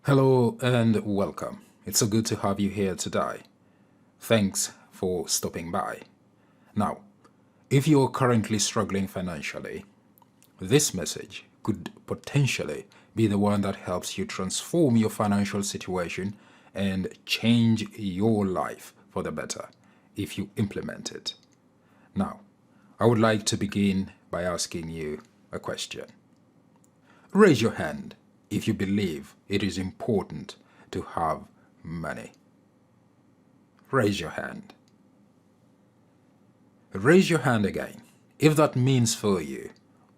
Hello and welcome. It's so good to have you here today. Thanks for stopping by. Now, if you're currently struggling financially, this message could potentially be the one that helps you transform your financial situation and change your life for the better if you implement it. Now, I would like to begin by asking you a question. Raise your hand if you believe it is important to have money. Raise your hand. Raise your hand again if that means for you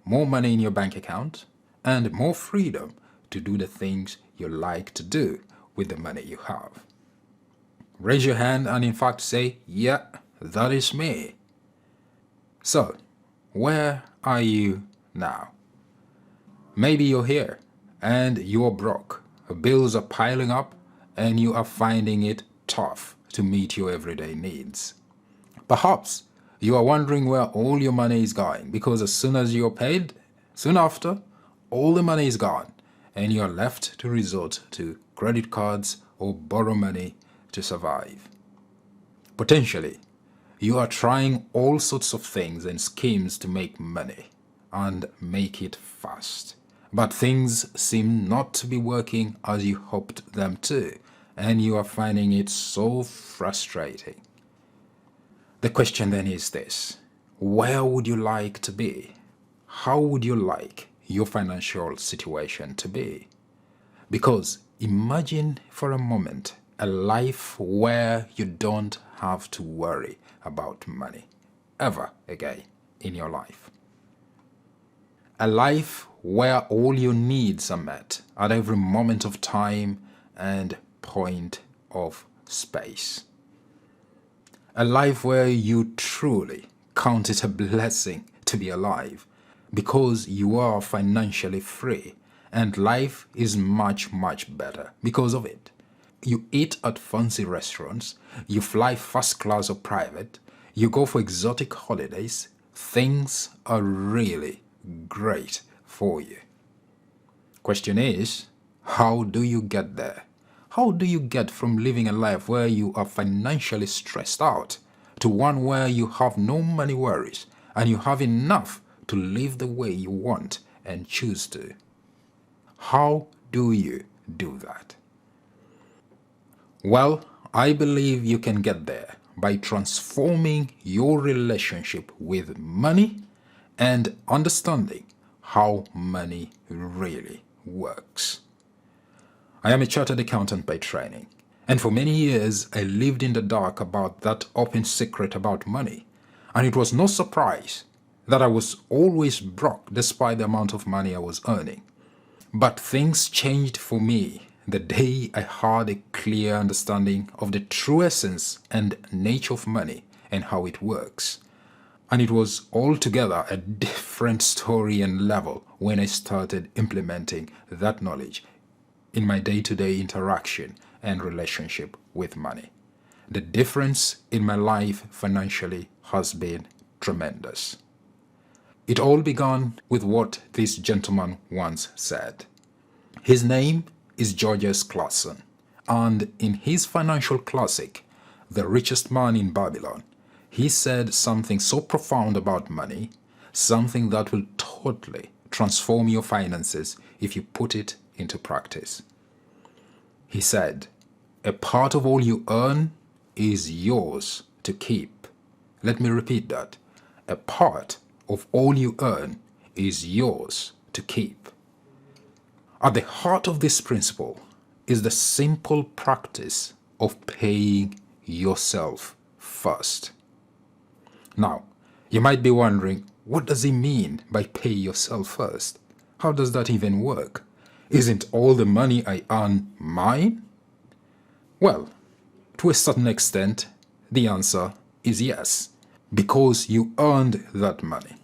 more money in your bank account and more freedom to do the things you like to do with the money you have. Raise your hand and in fact say, yeah, that is me. So, where are you now? Maybe you're here and you're broke. Bills are piling up and you are finding it tough to meet your everyday needs. Perhaps you are wondering where all your money is going because as soon as you're paid, soon after, all the money is gone and you are left to resort to credit cards or borrow money to survive. Potentially, you are trying all sorts of things and schemes to make money and make it fast. But things seem not to be working as you hoped them to, and you are finding it so frustrating. The question then is this: where would you like to be? How would you like your financial situation to be? Because imagine for a moment a life where you don't have to worry about money ever again in your life. A life where all your needs are met at every moment of time and point of space. A life where you truly count it a blessing to be alive because you are financially free and life is much, much better because of it. You eat at fancy restaurants, you fly first class or private, you go for exotic holidays, things are really great for you. Question is, how do you get there? How do you get from living a life where you are financially stressed out to one where you have no money worries and you have enough to live the way you want and choose to? How do you do that? Well, I believe you can get there by transforming your relationship with money and understanding how money really works. I am a chartered accountant by training, and for many years I lived in the dark about that open secret about money, and it was no surprise that I was always broke despite the amount of money I was earning. But things changed for me the day I had a clear understanding of the true essence and nature of money and how it works. And it was altogether a different story and level when I started implementing that knowledge in my day-to-day interaction and relationship with money. The difference in my life financially has been tremendous. It all began with what this gentleman once said. His name is Georges Clason, and in his financial classic, The Richest Man in Babylon, he said something so profound about money, something that will totally transform your finances if you put it into practice. He said, a part of all you earn is yours to keep. Let me repeat that. A part of all you earn is yours to keep. At the heart of this principle is the simple practice of paying yourself first. Now, you might be wondering, what does he mean by pay yourself first? How does that even work? Isn't all the money I earn mine? Well, to a certain extent, the answer is yes, because you earned that money.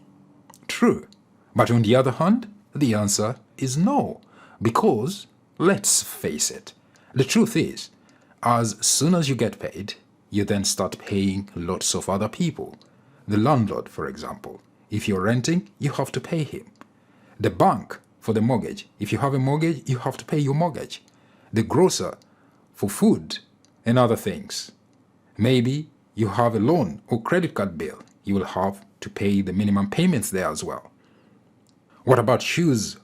True, but on the other hand, the answer is no, because, let's face it, the truth is, as soon as you get paid, you then start paying lots of other people. The landlord, for example, if you're renting, you have to pay him. The bank, for the mortgage, if you have a mortgage, you have to pay your mortgage. the grocer for food and other things. Maybe you have a loan or credit card bill. You will have to pay the minimum payments there as well. What about shoes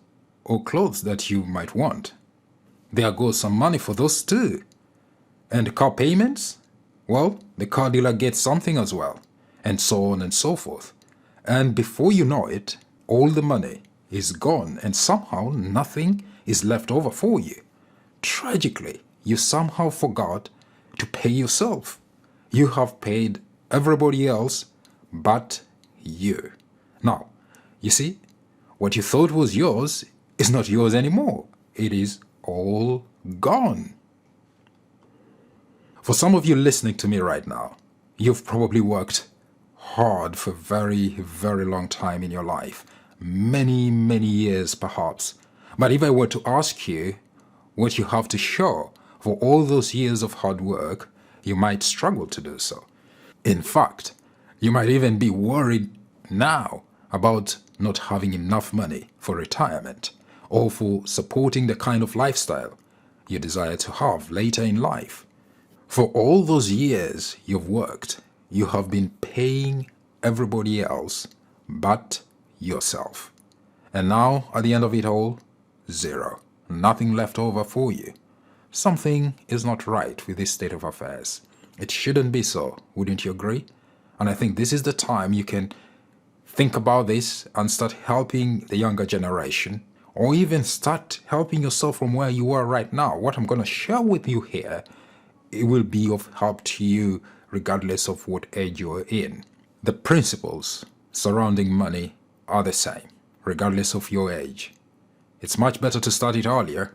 or clothes that you might want? There goes some money for those too. And car payments? Well, the car dealer gets something as well, and so on and so forth. And before you know it, all the money is gone and somehow nothing is left over for you. Tragically, you somehow forgot to pay yourself. You have paid everybody else but you. Now, you see, what you thought was yours is not yours anymore. It is all gone. For some of you listening to me right now, you've probably worked hard for a very, very long time in your life. Many, many years perhaps. But if I were to ask you what you have to show for all those years of hard work, you might struggle to do so. In fact, you might even be worried now about not having enough money for retirement or for supporting the kind of lifestyle you desire to have later in life. For all those years you've worked, you have been paying everybody else but yourself. And now, at the end of it all, zero. Nothing left over for you. Something is not right with this state of affairs. It shouldn't be so, wouldn't you agree? And I think this is the time you can think about this and start helping the younger generation, or even start helping yourself from where you are right now. What I'm going to share with you here, it will be of help to you regardless of what age you're in. The principles surrounding money are the same, regardless of your age. It's much better to start it earlier,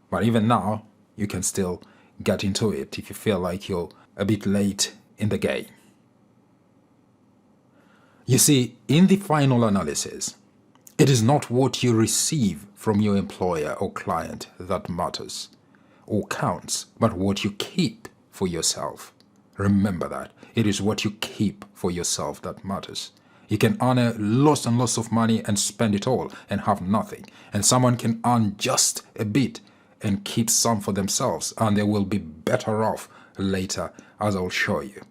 but even now, you can still get into it if you feel like you're a bit late in the game. You see, in the final analysis, it is not what you receive from your employer or client that matters or counts, but what you keep for yourself. Remember that. It is what you keep for yourself that matters. You can earn lots and lots of money and spend it all and have nothing. And someone can earn just a bit and keep some for themselves, and they will be better off later, as I'll show you.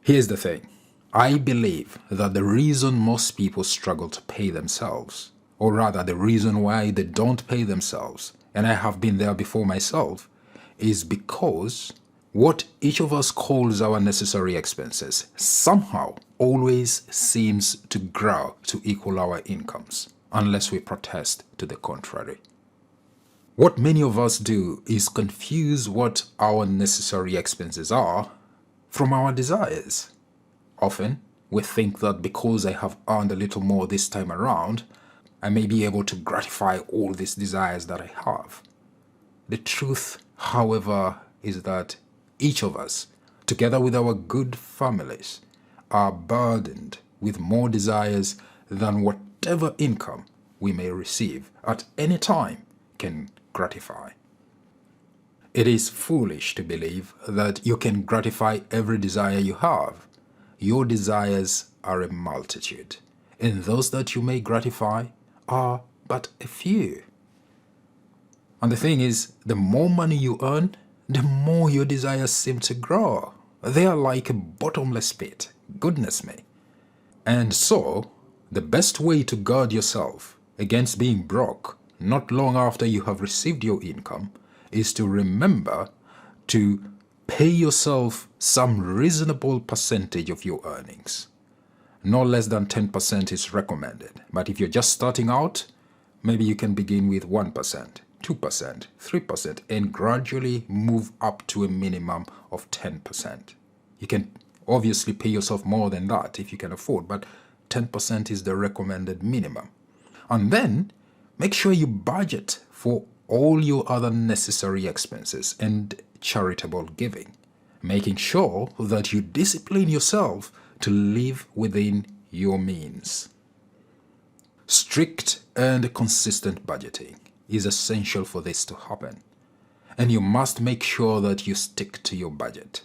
Here's the thing. I believe that the reason most people struggle to pay themselves, or rather the reason why they don't pay themselves, and I have been there before myself, is because what each of us calls our necessary expenses somehow always seems to grow to equal our incomes, unless we protest to the contrary. What many of us do is confuse what our necessary expenses are from our desires. Often, we think that because I have earned a little more this time around, I may be able to gratify all these desires that I have. The truth, however, is that each of us, together with our good families, are burdened with more desires than whatever income we may receive at any time can gratify. It is foolish to believe that you can gratify every desire you have. Your desires are a multitude, and those that you may gratify are but a few. And the thing is, the more money you earn, the more your desires seem to grow. They are like a bottomless pit. Goodness me. And so, the best way to guard yourself against being broke not long after you have received your income is to remember to pay yourself some reasonable percentage of your earnings. No less than 10% is recommended. But if you're just starting out, maybe you can begin with 1%, 2%, 3%, and gradually move up to a minimum of 10%. You can obviously pay yourself more than that if you can afford, but 10% is the recommended minimum. And then make sure you budget for all your other necessary expenses and charitable giving, making sure that you discipline yourself to live within your means. Strict and consistent budgeting is essential for this to happen, and you must make sure that you stick to your budget.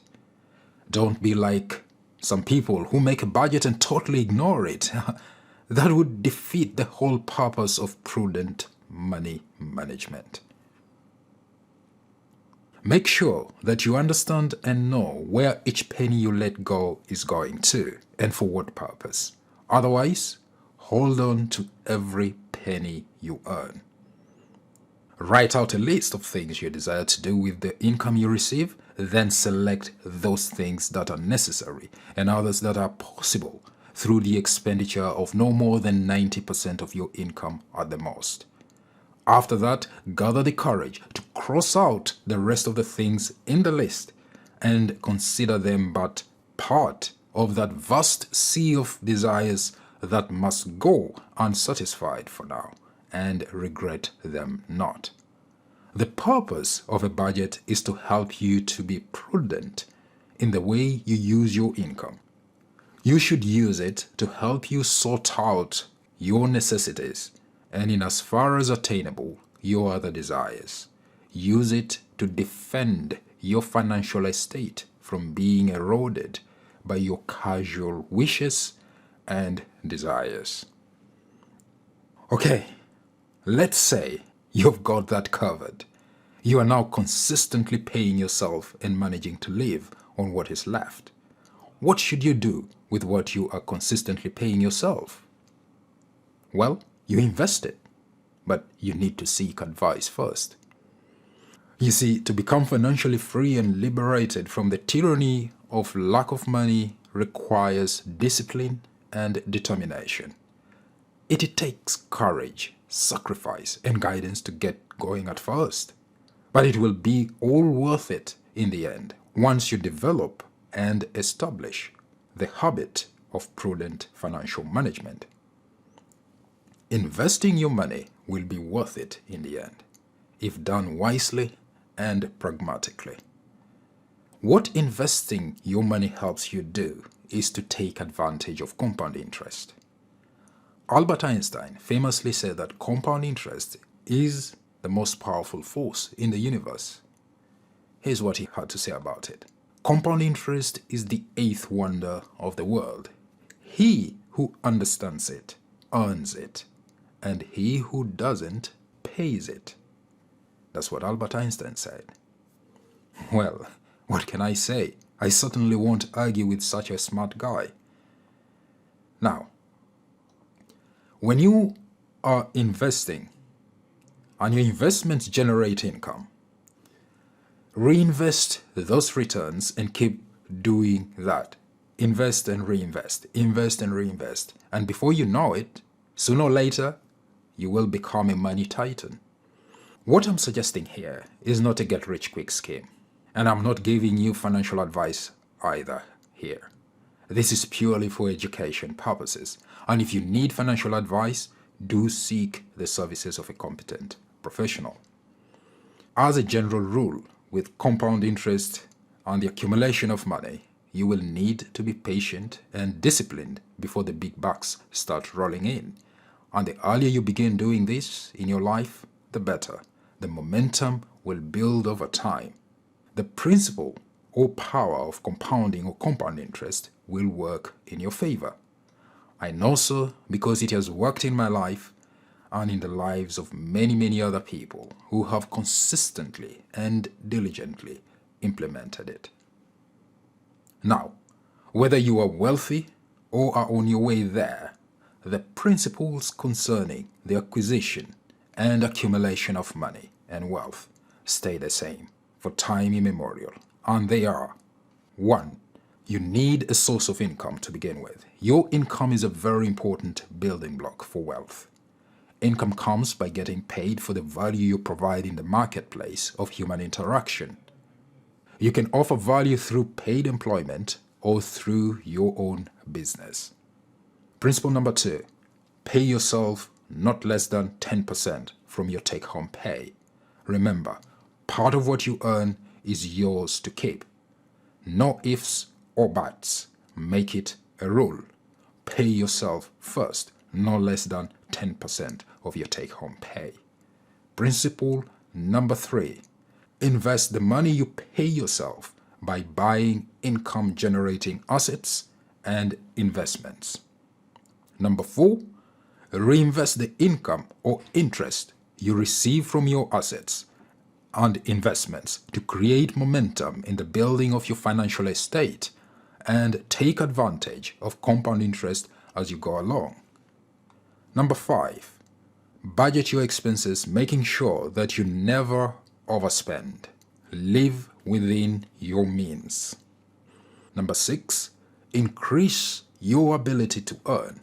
Don't be like some people who make a budget and totally ignore it. That would defeat the whole purpose of prudent money management. Make sure that you understand and know where each penny you let go is going to and for what purpose. Otherwise, hold on to every penny you earn. Write out a list of things you desire to do with the income you receive, then select those things that are necessary and others that are possible through the expenditure of no more than 90% of your income at the most. After that, gather the courage to cross out the rest of the things in the list and consider them but part of that vast sea of desires that must go unsatisfied for now, and regret them not. The purpose of a budget is to help you to be prudent in the way you use your income. You should use it to help you sort out your necessities and, in as far as attainable, your other desires. Use it to defend your financial estate from being eroded by your casual wishes and desires. Okay, let's say you've got that covered. You are now consistently paying yourself and managing to live on what is left. What should you do with what you are consistently paying yourself? Well, you invest it, but you need to seek advice first. You see, to become financially free and liberated from the tyranny of lack of money requires discipline and determination. It takes courage, sacrifice, and guidance to get going at first. But it will be all worth it in the end once you develop and establish the habit of prudent financial management. Investing your money will be worth it in the end, if done wisely and pragmatically. What investing your money helps you do is to take advantage of compound interest. Albert Einstein famously said that compound interest is the most powerful force in the universe. Here's what he had to say about it. Compound interest is the eighth wonder of the world. He who understands it earns it, and he who doesn't pays it. That's what Albert Einstein said. Well, what can I say? I certainly won't argue with such a smart guy. Now, when you are investing and your investments generate income, reinvest those returns and keep doing that. Invest and reinvest, invest and reinvest. And before you know it, sooner or later, you will become a money titan. What I'm suggesting here is not a get-rich-quick scheme. And I'm not giving you financial advice either here. This is purely for education purposes. And if you need financial advice, do seek the services of a competent professional. As a general rule, with compound interest and the accumulation of money, you will need to be patient and disciplined before the big bucks start rolling in. And the earlier you begin doing this in your life, the better. The momentum will build over time. The principle or power of compounding or compound interest will work in your favor. I know so because it has worked in my life and in the lives of many other people who have consistently and diligently implemented it. Now, whether you are wealthy or are on your way there, the principles concerning the acquisition and accumulation of money and wealth stay the same for time immemorial, and they are: 1. You need a source of income to begin with. Your income is a very important building block for wealth. Income comes by getting paid for the value you provide in the marketplace of human interaction. You can offer value through paid employment or through your own business. Principle number 2, pay yourself not less than 10% from your take-home pay. Remember, part of what you earn is yours to keep. No ifs or buts. Make it a rule. Pay yourself first, no less than 10% of your take-home pay. Principle number 3, invest the money you pay yourself by buying income-generating assets and investments. Number 4, reinvest the income or interest you receive from your assets and investments to create momentum in the building of your financial estate and take advantage of compound interest as you go along. Number 5, budget your expenses, making sure that you never overspend. Live within your means. Number 6, increase your ability to earn.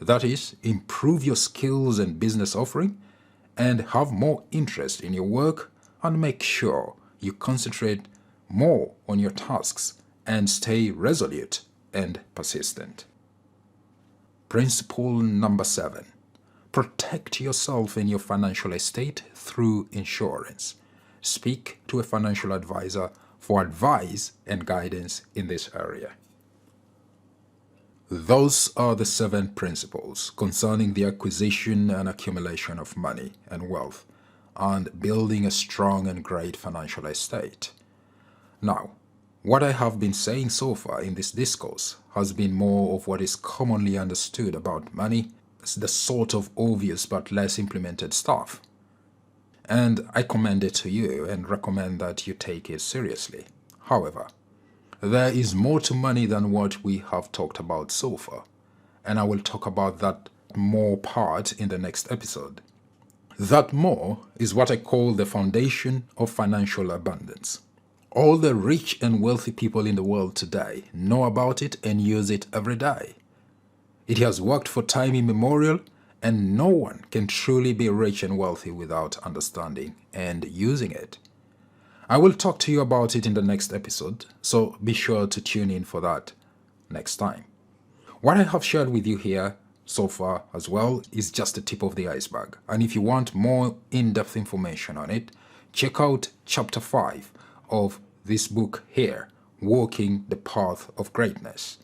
That is, improve your skills and business offering and have more interest in your work, and make sure you concentrate more on your tasks and stay resolute and persistent. Principle number 7, protect yourself and your financial estate through insurance. Speak to a financial advisor for advice and guidance in this area. Those are the 7 principles concerning the acquisition and accumulation of money and wealth and building a strong and great financial estate. Now, what I have been saying so far in this discourse has been more of what is commonly understood about money, the sort of obvious but less implemented stuff. And I commend it to you and recommend that you take it seriously. However, there is more to money than what we have talked about so far, and I will talk about that more part in the next episode. That more is what I call the foundation of financial abundance. All the rich and wealthy people in the world today know about it and use it every day. It has worked for time immemorial, and no one can truly be rich and wealthy without understanding and using it. I will talk to you about it in the next episode, so be sure to tune in for that next time. What I have shared with you here so far as well is just the tip of the iceberg, and if you want more in-depth information on it, check out chapter 5 of this book here, Walking the Path of Greatness,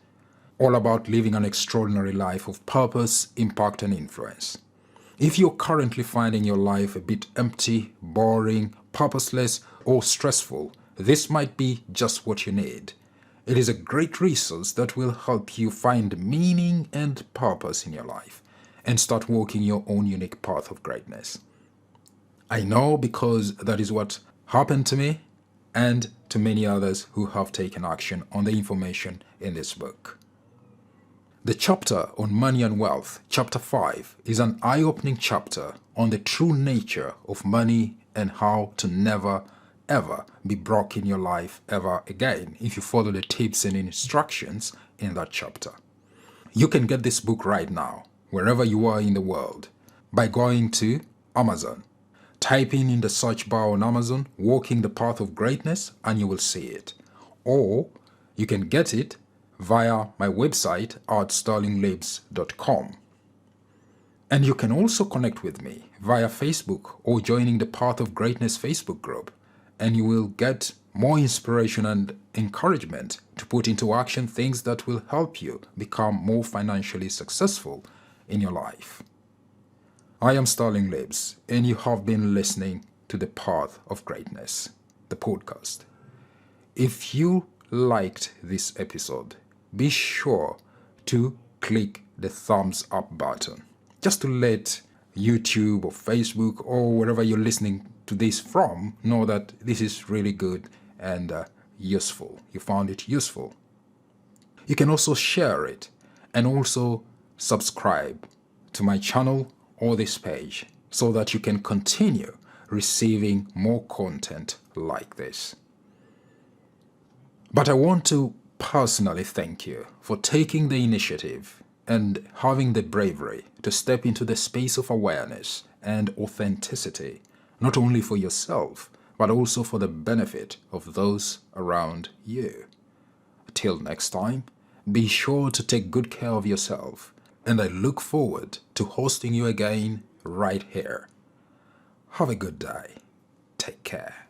all about living an extraordinary life of purpose, impact, and influence. If you're currently finding your life a bit empty, boring, purposeless, or stressful, this might be just what you need. It is a great resource that will help you find meaning and purpose in your life and start walking your own unique path of greatness. I know, because that is what happened to me and to many others who have taken action on the information in this book. The chapter on money and wealth, chapter 5, is an eye-opening chapter on the true nature of money and how to never ever be broke in your life ever again if you follow the tips and instructions in that chapter. You can get this book right now, wherever you are in the world, by going to Amazon. Type in the search bar on Amazon, Walking the Path of Greatness, and you will see it. Or you can get it via my website at sterlinglabs.com. And you can also connect with me via Facebook or joining the Path of Greatness Facebook group, and you will get more inspiration and encouragement to put into action things that will help you become more financially successful in your life. I am Sterling Labs, and you have been listening to the Path of Greatness, the podcast. If you liked this episode, be sure to click the thumbs up button, just to let YouTube or Facebook or wherever you're listening to this from know that this is really good and useful. You found it useful. You can also share it and also subscribe to my channel or this page so that you can continue receiving more content like this. But I want to personally thank you for taking the initiative and having the bravery to step into the space of awareness and authenticity, not only for yourself, but also for the benefit of those around you. Till next time, be sure to take good care of yourself, and I look forward to hosting you again right here. Have a good day. Take care.